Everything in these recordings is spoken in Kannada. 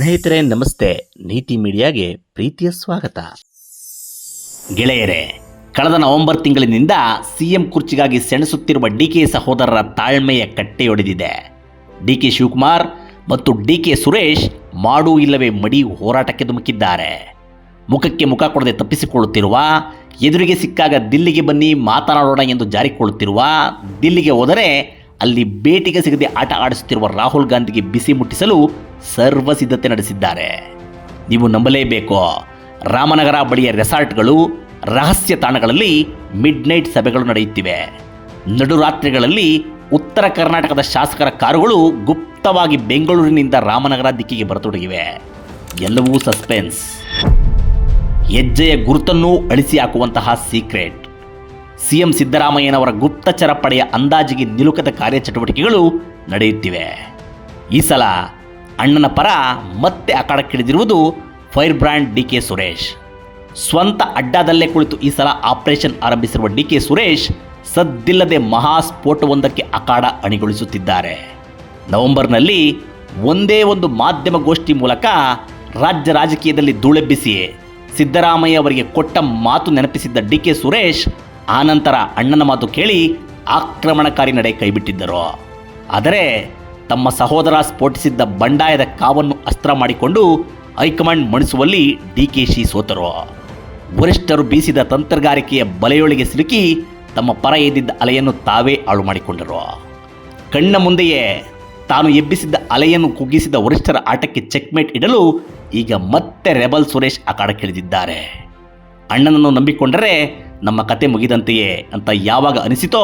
ಸ್ನೇಹಿತರೆ ನಮಸ್ತೆ. ನೀತಿ ಮೀಡಿಯಾಗೆ ಪ್ರೀತಿಯ ಸ್ವಾಗತ. ಗೆಳೆಯರೇ, ಕಳೆದ ನವೆಂಬರ್ ತಿಂಗಳಿನಿಂದ ಸಿಎಂ ಕುರ್ಚಿಗಾಗಿ ಸೆಣಸುತ್ತಿರುವ ಡಿಕೆ ಸಹೋದರರ ತಾಳ್ಮೆಯ ಕಟ್ಟೆಯೊಡೆದಿದೆ. ಡಿಕೆ ಶಿವಕುಮಾರ್ ಮತ್ತು ಡಿಕೆ ಸುರೇಶ್ ಮಾಡು ಇಲ್ಲವೇ ಮಡಿ ಹೋರಾಟಕ್ಕೆ ಧುಮುಕಿದ್ದಾರೆ. ಮುಖಕ್ಕೆ ಮುಖ ಕೊಡದೆ ತಪ್ಪಿಸಿಕೊಳ್ಳುತ್ತಿರುವ, ಎದುರಿಗೆ ಸಿಕ್ಕಾಗ ದಿಲ್ಲಿಗೆ ಬನ್ನಿ ಮಾತನಾಡೋಣ ಎಂದು ಜಾರಿಕೊಳ್ಳುತ್ತಿರುವ, ದಿಲ್ಲಿಗೆ ಹೋದರೆ ಅಲ್ಲಿ ಭೇಟಿಗೆ ಸಿಗದೆ ಆಟ ಆಡಿಸುತ್ತಿರುವ ರಾಹುಲ್ ಗಾಂಧಿಗೆ ಬಿಸಿ ಮುಟ್ಟಿಸಲು ಸರ್ವ ಸಿದ್ಧತೆ ನಡೆಸಿದ್ದಾರೆ. ನೀವು ನಂಬಲೇಬೇಕು, ರಾಮನಗರ ಬಳಿಯ ರೆಸಾರ್ಟ್ಗಳು, ರಹಸ್ಯ ತಾಣಗಳಲ್ಲಿ ಮಿಡ್ ನೈಟ್ ಸಭೆಗಳು ನಡೆಯುತ್ತಿವೆ. ನಡುರಾತ್ರಿಗಳಲ್ಲಿ ಉತ್ತರ ಕರ್ನಾಟಕದ ಶಾಸಕರ ಕಾರುಗಳು ಗುಪ್ತವಾಗಿ ಬೆಂಗಳೂರಿನಿಂದ ರಾಮನಗರ ದಿಕ್ಕಿಗೆ ಬರತೊಡಗಿವೆ. ಎಲ್ಲವೂ ಸಸ್ಪೆನ್ಸ್. ಹೆಜ್ಜೆಯ ಗುರುತನ್ನು ಅಳಿಸಿ ಹಾಕುವಂತಹ ಸೀಕ್ರೆಟ್. ಸಿಎಂ ಸಿದ್ದರಾಮಯ್ಯನವರ ಗುಪ್ತಚರ ಪಡೆಯ ಅಂದಾಜಿಗೆ ನಿಲುಕದ ಕಾರ್ಯಚಟುವಟಿಕೆಗಳು ನಡೆಯುತ್ತಿವೆ. ಈ ಸಲ ಅಣ್ಣನ ಪರ ಮತ್ತೆ ಅಖಾಡಕ್ಕಿಳಿದಿರುವುದು ಫೈರ್ ಬ್ರ್ಯಾಂಡ್ ಡಿಕೆ ಸುರೇಶ್. ಸ್ವಂತ ಅಡ್ಡದಲ್ಲೇ ಕುಳಿತು ಈ ಸಲ ಆಪರೇಷನ್ ಆರಂಭಿಸಿರುವ ಡಿಕೆ ಸುರೇಶ್ ಸದ್ದಿಲ್ಲದೆ ಮಹಾಸ್ಫೋಟವೊಂದಕ್ಕೆ ಅಖಾಡ ಅಣಿಗೊಳಿಸುತ್ತಿದ್ದಾರೆ. ನವೆಂಬರ್ನಲ್ಲಿ ಒಂದೇ ಒಂದು ಮಾಧ್ಯಮ ಗೋಷ್ಠಿ ಮೂಲಕ ರಾಜ್ಯ ರಾಜಕೀಯದಲ್ಲಿ ಧೂಳೆಬ್ಬಿಸಿ ಸಿದ್ದರಾಮಯ್ಯ ಅವರಿಗೆ ಕೊಟ್ಟ ಮಾತು ನೆನಪಿಸಿದ್ದ ಡಿಕೆ ಸುರೇಶ್ ಆನಂತರ ಅಣ್ಣನ ಮಾತು ಕೇಳಿ ಆಕ್ರಮಣಕಾರಿ ನಡೆ ಕೈಬಿಟ್ಟಿದ್ದರು. ಆದರೆ ತಮ್ಮ ಸಹೋದರ ಸ್ಫೋಟಿಸಿದ್ದ ಬಂಡಾಯದ ಕಾವನ್ನು ಅಸ್ತ್ರ ಮಾಡಿಕೊಂಡು ಹೈಕಮಾಂಡ್ ಮಣಿಸುವಲ್ಲಿ ಡಿಕೆಶಿ ಸೋತರು. ವರಿಷ್ಠರು ಬೀಸಿದ ತಂತ್ರಗಾರಿಕೆಯ ಬಲೆಯೊಳಗೆ ಸಿಲುಕಿ ತಮ್ಮ ಪರ ಎದ್ದಿದ್ದ ಅಲೆಯನ್ನು ತಾವೇ ಹಾಳು ಮಾಡಿಕೊಂಡರು. ಕಣ್ಣ ಮುಂದೆಯೇ ತಾನು ಎಬ್ಬಿಸಿದ್ದ ಅಲೆಯನ್ನು ಕುಗ್ಗಿಸಿದ ವರಿಷ್ಠರ ಆಟಕ್ಕೆ ಚೆಕ್ಮೇಟ್ ಇಡಲು ಈಗ ಮತ್ತೆ ರೆಬಲ್ ಸುರೇಶ್ ಅಖಾಡಕ್ಕಿಳಿದಿದ್ದಾರೆ. ಅಣ್ಣನನ್ನು ನಂಬಿಕೊಂಡರೆ ನಮ್ಮ ಕತೆ ಮುಗಿದಂತೆಯೇ ಅಂತ ಯಾವಾಗ ಅನಿಸಿತೋ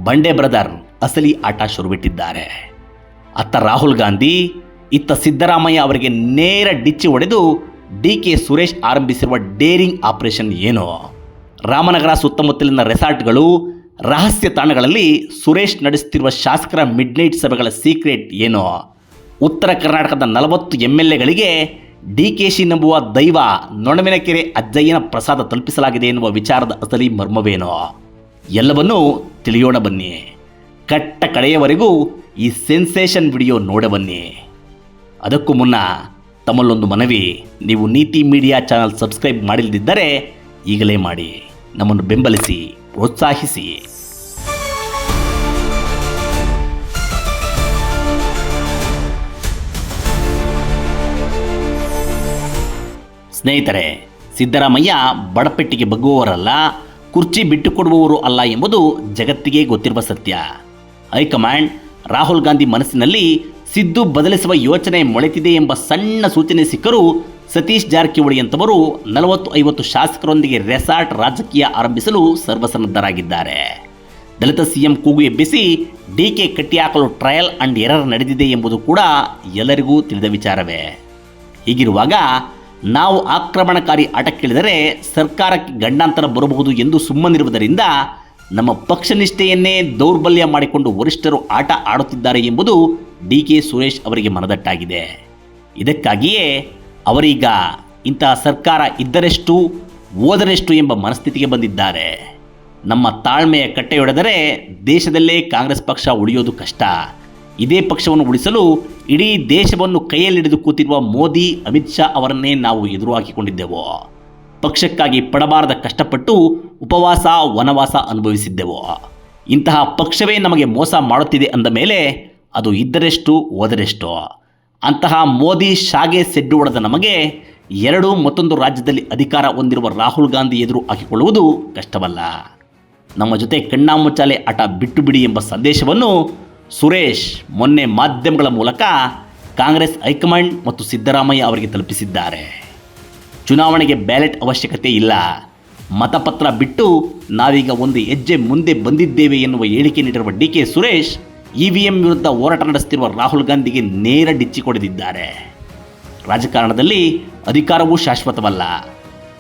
ಬಂಡೆ ಬ್ರದರ್ ಅಸಲಿ ಆಟ ಶುರುಬಿಟ್ಟಿದ್ದಾರೆ. ಅತ್ತ ರಾಹುಲ್ ಗಾಂಧಿ, ಇತ್ತ ಸಿದ್ದರಾಮಯ್ಯ ಅವರಿಗೆ ನೇರ ಡಿಚ್ಚಿ ಹೊಡೆದು ಡಿಕೆ ಸುರೇಶ್ ಆರಂಭಿಸಿರುವ ಡೇರಿಂಗ್ ಆಪರೇಷನ್ ಏನು? ರಾಮನಗರ ಸುತ್ತಮುತ್ತಲಿನ ರೆಸಾರ್ಟ್ಗಳು, ರಹಸ್ಯ ತಾಣಗಳಲ್ಲಿ ಸುರೇಶ್ ನಡೆಸುತ್ತಿರುವ ಶಾಸಕರ ಮಿಡ್ ನೈಟ್ ಸಭೆಗಳ ಸೀಕ್ರೆಟ್ ಏನು? ಉತ್ತರ ಕರ್ನಾಟಕದ 40 MLAಗಳಿಗೆ ಡಿಕೆಶಿ ನಂಬುವ ದೈವ ನೊಣವಿನಕೆರೆ ಅಜ್ಜಯ್ಯನ ಪ್ರಸಾದ ತಲುಪಿಸಲಾಗಿದೆ ಎನ್ನುವ ವಿಚಾರದ ಅಸಲಿ ಮರ್ಮವೇನೋ? ಎಲ್ಲವನ್ನೂ ತಿಳಿಯೋಣ ಬನ್ನಿ. ಕಟ್ಟ ಕಡೆಯವರೆಗೂ ಈ ಸೆನ್ಸೇಷನ್ ವಿಡಿಯೋ ನೋಡಬನ್ನಿ. ಅದಕ್ಕೂ ಮುನ್ನ ತಮ್ಮಲ್ಲೊಂದು ಮನವಿ, ನೀವು ನೀತಿ ಮೀಡಿಯಾ ಚಾನಲ್ ಸಬ್ಸ್ಕ್ರೈಬ್ ಮಾಡಿಲ್ಲದಿದ್ದರೆ ಈಗಲೇ ಮಾಡಿ, ನಮ್ಮನ್ನು ಬೆಂಬಲಿಸಿ, ಪ್ರೋತ್ಸಾಹಿಸಿ. ಸ್ನೇಹಿತರೆ, ಸಿದ್ದರಾಮಯ್ಯ ಬಡಪೆಟ್ಟಿಗೆ ಬಗ್ಗುವವರಲ್ಲ, ಕುರ್ಚಿ ಬಿಟ್ಟುಕೊಡುವವರು ಅಲ್ಲ ಎಂಬುದು ಜಗತ್ತಿಗೆ ಗೊತ್ತಿರುವ ಸತ್ಯ. ಹೈಕಮಾಂಡ್ ರಾಹುಲ್ ಗಾಂಧಿ ಮನಸ್ಸಿನಲ್ಲಿ ಸಿದ್ದು ಬದಲಿಸುವ ಯೋಚನೆ ಮೊಳೆತಿದೆ ಎಂಬ ಸಣ್ಣ ಸೂಚನೆ ಸಿಕ್ಕರೂ ಸತೀಶ್ ಜಾರಕಿಹೊಳಿಯಂಥವರು 40-50 ಶಾಸಕರೊಂದಿಗೆ ರೆಸಾರ್ಟ್ ರಾಜಕೀಯ ಆರಂಭಿಸಲು ಸರ್ವಸನ್ನದ್ಧರಾಗಿದ್ದಾರೆ. ದಲಿತ ಸಿಎಂ ಕೂಗು ಎಬ್ಬಿಸಿ ಡಿಕೆ ಕಟ್ಟಿಹಾಕಲು ಟ್ರಯಲ್ ಅಂಡ್ ಎರರ್ ನಡೆದಿದೆ ಎಂಬುದು ಕೂಡ ಎಲ್ಲರಿಗೂ ತಿಳಿದ ವಿಚಾರವೇ. ಹೀಗಿರುವಾಗ ನಾವು ಆಕ್ರಮಣಕಾರಿ ಆಟಕ್ಕಿಳಿದರೆ ಸರ್ಕಾರಕ್ಕೆ ಗಂಡಾಂತರ ಬರಬಹುದು ಎಂದು ಸುಮ್ಮನಿರುವುದರಿಂದ ನಮ್ಮ ಪಕ್ಷ ನಿಷ್ಠೆಯನ್ನೇ ದೌರ್ಬಲ್ಯ ಮಾಡಿಕೊಂಡು ವರಿಷ್ಠರು ಆಟ ಆಡುತ್ತಿದ್ದಾರೆ ಎಂಬುದು ಡಿಕೆ ಸುರೇಶ್ ಅವರಿಗೆ ಮನದಟ್ಟಾಗಿದೆ. ಇದಕ್ಕಾಗಿಯೇ ಅವರೀಗ ಇಂತಹ ಸರ್ಕಾರ ಇದ್ದರೆಷ್ಟು ಹೋದರೆಷ್ಟು ಎಂಬ ಮನಸ್ಥಿತಿಗೆ ಬಂದಿದ್ದಾರೆ. ನಮ್ಮ ತಾಳ್ಮೆಯ ಕಟ್ಟೆಯೊಡೆದರೆ ದೇಶದಲ್ಲೇ ಕಾಂಗ್ರೆಸ್ ಪಕ್ಷ ಉಳಿಯೋದು ಕಷ್ಟ. ಇದೇ ಪಕ್ಷವನ್ನು ಉಳಿಸಲು ಇಡೀ ದೇಶವನ್ನು ಕೈಯಲ್ಲಿಡಿದು ಕೂತಿರುವ ಮೋದಿ, ಅಮಿತ್ ಶಾ ಅವರನ್ನೇ ನಾವು ಎದುರು ಹಾಕಿಕೊಂಡಿದ್ದೆವು. ಪಕ್ಷಕ್ಕಾಗಿ ಪಡಬಾರದ ಕಷ್ಟಪಟ್ಟು ಉಪವಾಸ, ವನವಾಸ ಅನುಭವಿಸಿದ್ದೆವು. ಇಂತಹ ಪಕ್ಷವೇ ನಮಗೆ ಮೋಸ ಮಾಡುತ್ತಿದೆ ಅಂದ ಮೇಲೆ ಅದು ಇದ್ದರೆಷ್ಟು ಹೋದರೆಷ್ಟು? ಅಂತಹ ಮೋದಿ, ಶಾಗೆ ಸೆಡ್ಡು ಹೊಡೆದ ನಮಗೆ ಮತ್ತೊಂದು ರಾಜ್ಯದಲ್ಲಿ ಅಧಿಕಾರ ಹೊಂದಿರುವ ರಾಹುಲ್ ಗಾಂಧಿ ಎದುರು ಹಾಕಿಕೊಳ್ಳುವುದು ಕಷ್ಟವಲ್ಲ. ನಮ್ಮ ಜೊತೆ ಕಣ್ಣಾಮುಚ್ಚಾಲೆ ಆಟ ಬಿಟ್ಟು ಬಿಡಿ ಎಂಬ ಸಂದೇಶವನ್ನು ಸುರೇಶ್ ಮೊನ್ನೆ ಮಾಧ್ಯಮಗಳ ಮೂಲಕ ಕಾಂಗ್ರೆಸ್ ಹೈಕಮಾಂಡ್ ಮತ್ತು ಸಿದ್ದರಾಮಯ್ಯ ಅವರಿಗೆ ತಲುಪಿಸಿದ್ದಾರೆ. ಚುನಾವಣೆಗೆ ಬ್ಯಾಲೆಟ್ ಅವಶ್ಯಕತೆ ಇಲ್ಲ, ಮತಪತ್ರ ಬಿಟ್ಟು ನಾವೀಗ ಒಂದು ಹೆಜ್ಜೆ ಮುಂದೆ ಬಂದಿದ್ದೇವೆ ಎನ್ನುವ ಹೇಳಿಕೆ ನೀಡಿರುವ ಡಿಕೆ ಸುರೇಶ್ EVM ವಿರುದ್ಧ ಹೋರಾಟ ನಡೆಸುತ್ತಿರುವ ರಾಹುಲ್ ಗಾಂಧಿಗೆ ನೇರ ಡಿಚ್ಚಿ ಕೊಡೆದಿದ್ದಾರೆ. ರಾಜಕಾರಣದಲ್ಲಿ ಅಧಿಕಾರವೂ ಶಾಶ್ವತವಲ್ಲ,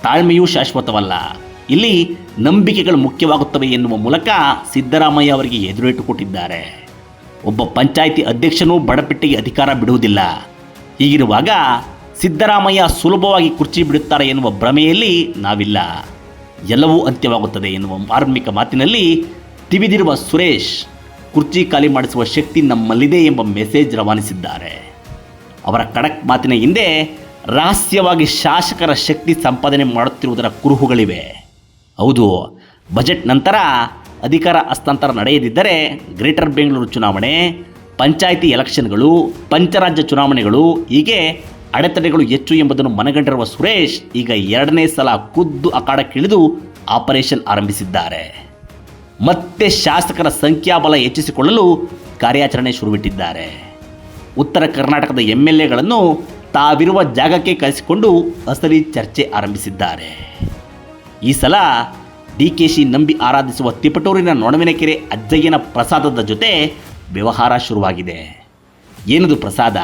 ತಾಳ್ಮೆಯೂ ಶಾಶ್ವತವಲ್ಲ. ಇಲ್ಲಿ ನಂಬಿಕೆಗಳು ಮುಖ್ಯವಾಗುತ್ತವೆ ಎನ್ನುವ ಮೂಲಕ ಸಿದ್ದರಾಮಯ್ಯ ಅವರಿಗೆ ಎದುರೇಟು ಕೊಟ್ಟಿದ್ದಾರೆ. ಒಬ್ಬ ಪಂಚಾಯಿತಿ ಅಧ್ಯಕ್ಷನೂ ಬಡಪೆಟ್ಟಿಗೆ ಅಧಿಕಾರ ಬಿಡುವುದಿಲ್ಲ. ಹೀಗಿರುವಾಗ ಸಿದ್ದರಾಮಯ್ಯ ಸುಲಭವಾಗಿ ಕುರ್ಚಿ ಬಿಡುತ್ತಾರೆ ಎನ್ನುವ ಭ್ರಮೆಯಲ್ಲಿ ನಾವಿಲ್ಲ. ಎಲ್ಲವೂ ಅಂತ್ಯವಾಗುತ್ತದೆ ಎನ್ನುವ ಮಾರ್ಮಿಕ ಮಾತಿನಲ್ಲಿ ತಿವಿದಿರುವ ಸುರೇಶ್ ಕುರ್ಚಿ ಖಾಲಿ ಮಾಡಿಸುವ ಶಕ್ತಿ ನಮ್ಮಲ್ಲಿದೆ ಎಂಬ ಮೆಸೇಜ್ ರವಾನಿಸಿದ್ದಾರೆ. ಅವರ ಖಡಕ್ ಮಾತಿನ ಹಿಂದೆ ರಹಸ್ಯವಾಗಿ ಶಾಸಕರ ಶಕ್ತಿ ಸಂಪಾದನೆ ಮಾಡುತ್ತಿರುವುದರ ಕುರುಹುಗಳಿವೆ. ಹೌದು, ಬಜೆಟ್ ನಂತರ ಅಧಿಕಾರ ಹಸ್ತಾಂತರ ನಡೆಯದಿದ್ದರೆ ಗ್ರೇಟರ್ ಬೆಂಗಳೂರು ಚುನಾವಣೆ, ಪಂಚಾಯಿತಿ ಎಲೆಕ್ಷನ್ಗಳು, ಪಂಚರಾಜ್ಯ ಚುನಾವಣೆಗಳು ಹೀಗೆ ಅಡೆತಡೆಗಳು ಹೆಚ್ಚು ಎಂಬುದನ್ನು ಮನಗಂಡಿರುವ ಸುರೇಶ್ ಈಗ 2ನೇ ಸಲ ಖುದ್ದು ಅಖಾಡಕ್ಕಿಳಿದು ಆಪರೇಷನ್ ಆರಂಭಿಸಿದ್ದಾರೆ. ಮತ್ತೆ ಶಾಸಕರ ಸಂಖ್ಯಾಬಲ ಹೆಚ್ಚಿಸಿಕೊಳ್ಳಲು ಕಾರ್ಯಾಚರಣೆ ಶುರುವಿಟ್ಟಿದ್ದಾರೆ. ಉತ್ತರ ಕರ್ನಾಟಕದ MLAಗಳನ್ನು ತಾವಿರುವ ಜಾಗಕ್ಕೆ ಕರೆಸಿಕೊಂಡು ಅಸಲಿ ಚರ್ಚೆ ಆರಂಭಿಸಿದ್ದಾರೆ. ಈ ಸಲ DKಶಿ ನಂಬಿ ಆರಾಧಿಸುವ ತಿಪಟೂರಿನ ನೊಣವಿನಕೆರೆ ಅಜ್ಜಯ್ಯನ ಪ್ರಸಾದದ ಜೊತೆ ವ್ಯವಹಾರ ಶುರುವಾಗಿದೆ. ಏನದು ಪ್ರಸಾದ?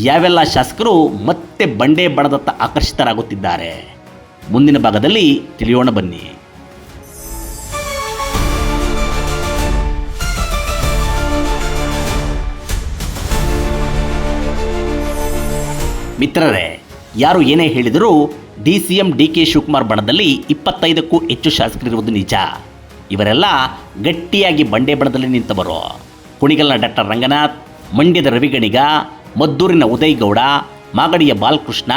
ಯಾವೆಲ್ಲ ಶಾಸಕರು ಮತ್ತೆ ಬಂಡೆ ಬಣದತ್ತ ಆಕರ್ಷಿತರಾಗುತ್ತಿದ್ದಾರೆ? ಮುಂದಿನ ಭಾಗದಲ್ಲಿ ತಿಳಿಯೋಣ ಬನ್ನಿ. ಮಿತ್ರರೇ, ಯಾರು ಏನೇ ಹೇಳಿದರೂ DCM DK ಶಿವಕುಮಾರ್ ಬಣದಲ್ಲಿ 25ಕ್ಕೂ ಹೆಚ್ಚು ಶಾಸಕರಿರುವುದು ನಿಜ. ಇವರೆಲ್ಲ ಗಟ್ಟಿಯಾಗಿ ಬಂಡೆ ಬಣದಲ್ಲಿ ನಿಂತವರು. ಕುಣಿಗಲ್ನ ಡಾಕ್ಟರ್ ರಂಗನಾಥ್, ಮಂಡ್ಯದ ರವಿಗಣಿಗ, ಮದ್ದೂರಿನ ಉದಯ್ ಗೌಡ, ಮಾಗಡಿಯ ಬಾಲಕೃಷ್ಣ,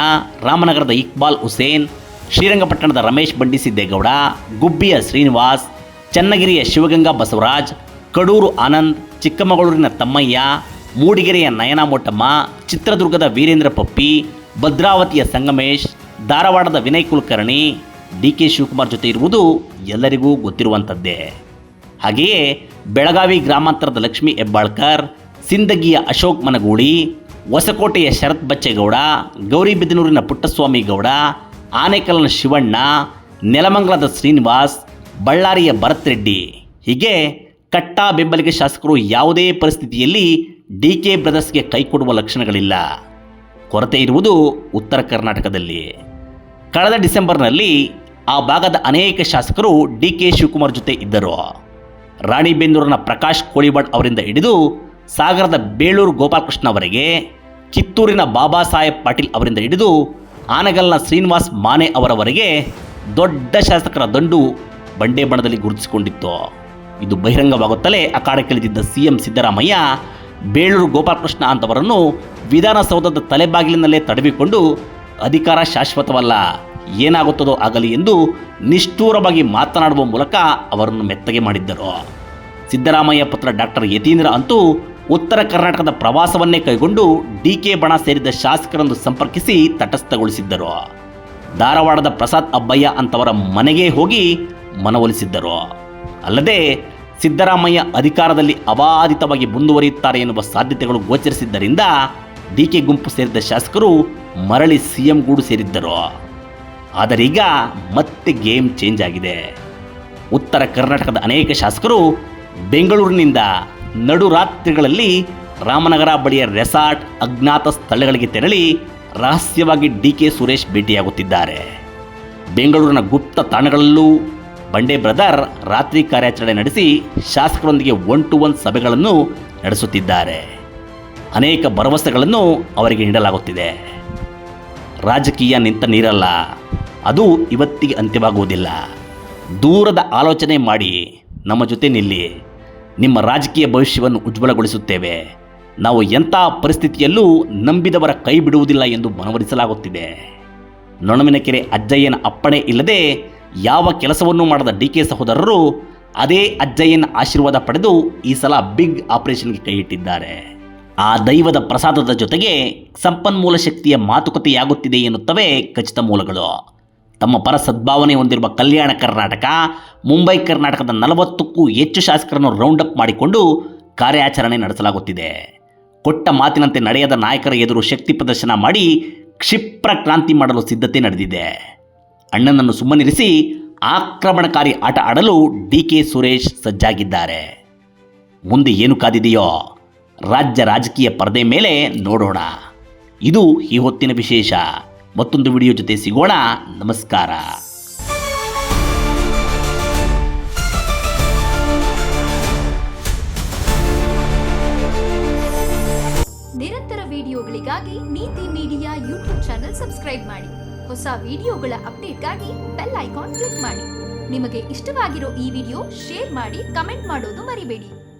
ರಾಮನಗರದ ಇಕ್ಬಾಲ್ ಹುಸೇನ್, ಶ್ರೀರಂಗಪಟ್ಟಣದ ರಮೇಶ್ ಬಂಡಿಸಿದ್ದೇಗೌಡ, ಗುಬ್ಬಿಯ ಶ್ರೀನಿವಾಸ್, ಚನ್ನಗಿರಿಯ ಶಿವಗಂಗಾ ಬಸವರಾಜ್, ಕಡೂರು ಆನಂದ್, ಚಿಕ್ಕಮಗಳೂರಿನ ತಮ್ಮಯ್ಯ, ಮೂಡಿಗೆರೆಯ ನಯನಾ ಮೋಟಮ್ಮ, ಚಿತ್ರದುರ್ಗದ ವೀರೇಂದ್ರ ಪಪ್ಪಿ, ಭದ್ರಾವತಿಯ ಸಂಗಮೇಶ್, ಧಾರವಾಡದ ವಿನಯ್ ಕುಲಕರ್ಣಿ DK ಶಿವಕುಮಾರ್ ಜೊತೆ ಇರುವುದು ಎಲ್ಲರಿಗೂ ಗೊತ್ತಿರುವಂಥದ್ದೇ. ಹಾಗೆಯೇ ಬೆಳಗಾವಿ ಗ್ರಾಮಾಂತರದ ಲಕ್ಷ್ಮೀ ಹೆಬ್ಬಾಳ್ಕರ್, ಸಿಂದಗಿಯ ಅಶೋಕ್ ಮನಗೂಳಿ, ಹೊಸಕೋಟೆಯ ಶರತ್ ಬಚ್ಚೇಗೌಡ, ಗೌರಿಬಿದನೂರಿನ ಪುಟ್ಟಸ್ವಾಮಿ ಗೌಡ, ಆನೇಕಲ್ನ ಶಿವಣ್ಣ, ನೆಲಮಂಗಲದ ಶ್ರೀನಿವಾಸ್, ಬಳ್ಳಾರಿಯ ಭರತ್ ರೆಡ್ಡಿ ಹೀಗೆ ಕಟ್ಟಾ ಬೆಂಬಲಿಗ ಶಾಸಕರು ಯಾವುದೇ ಪರಿಸ್ಥಿತಿಯಲ್ಲಿ DK ಬ್ರದರ್ಸ್ಗೆ ಕೈಕೊಡುವ ಲಕ್ಷಣಗಳಿಲ್ಲ. ಕೊರತೆ ಇರುವುದು ಉತ್ತರ ಕರ್ನಾಟಕದಲ್ಲಿ. ಕಳೆದ ಡಿಸೆಂಬರ್ನಲ್ಲಿ ಆ ಭಾಗದ ಅನೇಕ ಶಾಸಕರು DK ಶಿವಕುಮಾರ್ ಜೊತೆ ಇದ್ದರು. ರಾಣಿಬೆನ್ನೂರಿನ ಪ್ರಕಾಶ್ ಕೋಳಿವಾಡ್ ಅವರಿಂದ ಹಿಡಿದು ಸಾಗರದ ಬೇಳೂರು ಗೋಪಾಲಕೃಷ್ಣ ಅವರಿಗೆ, ಕಿತ್ತೂರಿನ ಬಾಬಾ ಸಾಹೇಬ್ ಪಾಟೀಲ್ ಅವರಿಂದ ಹಿಡಿದು ಆನಗಲ್ನ ಶ್ರೀನಿವಾಸ್ ಮಾನೆ ಅವರವರೆಗೆ ದೊಡ್ಡ ಶಾಸಕರ ದಂಡು ಬಂಡೆ ಬಣದಲ್ಲಿ ಗುರುತಿಸಿಕೊಂಡಿತ್ತು. ಇದು ಬಹಿರಂಗವಾಗುತ್ತಲೇ ಅಖಾಡಕ್ಕಿಳಿದಿದ್ದ CM ಸಿದ್ದರಾಮಯ್ಯ ಬೇಳೂರು ಗೋಪಾಲಕೃಷ್ಣ ಅಂತವರನ್ನು ವಿಧಾನಸೌಧದ ತಲೆಬಾಗಿಲಿನಲ್ಲೇ ತಡವಿಕೊಂಡು ಅಧಿಕಾರ ಶಾಶ್ವತವಲ್ಲ, ಏನಾಗುತ್ತದೋ ಆಗಲಿ ಎಂದು ನಿಷ್ಠೂರವಾಗಿ ಮಾತನಾಡುವ ಮೂಲಕ ಅವರನ್ನು ಮೆತ್ತಗೆ ಮಾಡಿದ್ದರು. ಸಿದ್ದರಾಮಯ್ಯ ಪುತ್ರ ಡಾಕ್ಟರ್ ಯತೀಂದ್ರ ಅಂತೂ ಉತ್ತರ ಕರ್ನಾಟಕದ ಪ್ರವಾಸವನ್ನೇ ಕೈಗೊಂಡು DK ಬಣ ಸೇರಿದ ಶಾಸಕರನ್ನು ಸಂಪರ್ಕಿಸಿ ತಟಸ್ಥಗೊಳಿಸಿದ್ದರು. ಧಾರವಾಡದ ಪ್ರಸಾದ್ ಅಬ್ಬಯ್ಯ ಅಂತವರ ಮನೆಗೆ ಹೋಗಿ ಮನವೊಲಿಸಿದ್ದರು. ಅಲ್ಲದೆ ಸಿದ್ದರಾಮಯ್ಯ ಅಧಿಕಾರದಲ್ಲಿ ಅಬಾಧಿತವಾಗಿ ಮುಂದುವರಿಯುತ್ತಾರೆ ಎನ್ನುವ ಸಾಧ್ಯತೆಗಳು ಗೋಚರಿಸಿದ್ದರಿಂದ DK ಗುಂಪು ಸೇರಿದ ಶಾಸಕರು ಮರಳಿ CM ಗೂಡು ಸೇರಿದ್ದರು. ಆದರೀಗ ಮತ್ತೆ ಗೇಮ್ ಚೇಂಜ್ ಆಗಿದೆ. ಉತ್ತರ ಕರ್ನಾಟಕದ ಅನೇಕ ಶಾಸಕರು ಬೆಂಗಳೂರಿನಿಂದ ನಡುರಾತ್ರಿಗಳಲ್ಲಿ ರಾಮನಗರ ಬಳಿಯ ರೆಸಾರ್ಟ್, ಅಜ್ಞಾತ ಸ್ಥಳಗಳಿಗೆ ತೆರಳಿ ರಹಸ್ಯವಾಗಿ DK ಸುರೇಶ್ ಭೇಟಿಯಾಗುತ್ತಿದ್ದಾರೆ. ಬೆಂಗಳೂರಿನ ಗುಪ್ತ ತಾಣಗಳಲ್ಲೂ ಬಂಡೆ ಬ್ರದರ್ ರಾತ್ರಿ ಕಾರ್ಯಾಚರಣೆ ನಡೆಸಿ ಶಾಸಕರೊಂದಿಗೆ 1-to-1 ಸಭೆಗಳನ್ನು ನಡೆಸುತ್ತಿದ್ದಾರೆ. ಅನೇಕ ಭರವಸೆಗಳನ್ನು ಅವರಿಗೆ ನೀಡಲಾಗುತ್ತಿದೆ. ರಾಜಕೀಯ ನಿಂತ ನೀರಲ್ಲ, ಅದು ಇವತ್ತಿಗೆ ಅಂತ್ಯವಾಗುವುದಿಲ್ಲ. ದೂರದ ಆಲೋಚನೆ ಮಾಡಿ ನಮ್ಮ ಜೊತೆ ನಿಲ್ಲಿ. ನಿಮ್ಮ ರಾಜಕೀಯ ಭವಿಷ್ಯವನ್ನು ಉಜ್ವಲಗೊಳಿಸುತ್ತೇವೆ. ನಾವು ಎಂಥ ಪರಿಸ್ಥಿತಿಯಲ್ಲೂ ನಂಬಿದವರ ಕೈ ಬಿಡುವುದಿಲ್ಲ ಎಂದು ಮನವೊಲಿಸಲಾಗುತ್ತಿದೆ. ನೊಣವಿನಕೆರೆ ಅಜ್ಜಯ್ಯನ ಅಪ್ಪಣೆ ಇಲ್ಲದೆ ಯಾವ ಕೆಲಸವನ್ನೂ ಮಾಡದ DK ಸಹೋದರರು ಅದೇ ಅಜ್ಜಯ್ಯನ ಆಶೀರ್ವಾದ ಪಡೆದು ಈ ಸಲ ಬಿಗ್ ಆಪರೇಷನ್ಗೆ ಕೈ ಇಟ್ಟಿದ್ದಾರೆ. ಆ ದೈವದ ಪ್ರಸಾದದ ಜೊತೆಗೆ ಸಂಪನ್ಮೂಲ ಶಕ್ತಿಯ ಮಾತುಕತೆಯಾಗುತ್ತಿದೆ ಎನ್ನುತ್ತವೆ ಖಚಿತ ಮೂಲಗಳು. ತಮ್ಮ ಪರ ಸದ್ಭಾವನೆ ಹೊಂದಿರುವ ಕಲ್ಯಾಣ ಕರ್ನಾಟಕ, ಮುಂಬೈ ಕರ್ನಾಟಕದ 40ಕ್ಕೂ ಹೆಚ್ಚು ಶಾಸಕರನ್ನು ರೌಂಡ್ ಅಪ್ ಮಾಡಿಕೊಂಡು ಕಾರ್ಯಾಚರಣೆ ನಡೆಸಲಾಗುತ್ತಿದೆ. ಕೊಟ್ಟ ಮಾತಿನಂತೆ ನಡೆಯದ ನಾಯಕರ ಎದುರು ಶಕ್ತಿ ಪ್ರದರ್ಶನ ಮಾಡಿ ಕ್ಷಿಪ್ರ ಕ್ರಾಂತಿ ಮಾಡಲು ಸಿದ್ಧತೆ ನಡೆದಿದೆ. ಅಣ್ಣನನ್ನು ಸುಮ್ಮನಿರಿಸಿ ಆಕ್ರಮಣಕಾರಿ ಆಟ ಆಡಲು DK ಸುರೇಶ್ ಸಜ್ಜಾಗಿದ್ದಾರೆ. ಮುಂದೆ ಏನು ಕಾದಿದೆಯೋ ರಾಜ್ಯ ರಾಜಕೀಯ ಪರದೆ ಮೇಲೆ ನೋಡೋಣ. ಇದು ಈ ಹೊತ್ತಿನ ವಿಶೇಷ. ಮತ್ತೊಂದು ವಿಡಿಯೋ ಜೊತೆ ಸಿಗೋಣ. ನಮಸ್ಕಾರ. ನಿರಂತರ ವಿಡಿಯೋಗಳಿಗಾಗಿ ನೀತಿ ಮೀಡಿಯಾ ಯೂಟ್ಯೂಬ್ ಚಾನೆಲ್ ಸಬ್ಸ್ಕ್ರೈಬ್ ಮಾಡಿ. ಹೊಸ ವಿಡಿಯೋಗಳ ಅಪ್ಡೇಟ್ಗಾಗಿ ಬೆಲ್ ಐಕಾನ್ ಕ್ಲಿಕ್ ಮಾಡಿ. ನಿಮಗೆ ಇಷ್ಟವಾಗಿರೋ ಈ ವಿಡಿಯೋ ಶೇರ್ ಮಾಡಿ, ಕಮೆಂಟ್ ಮಾಡೋದು ಮರಿಬೇಡಿ.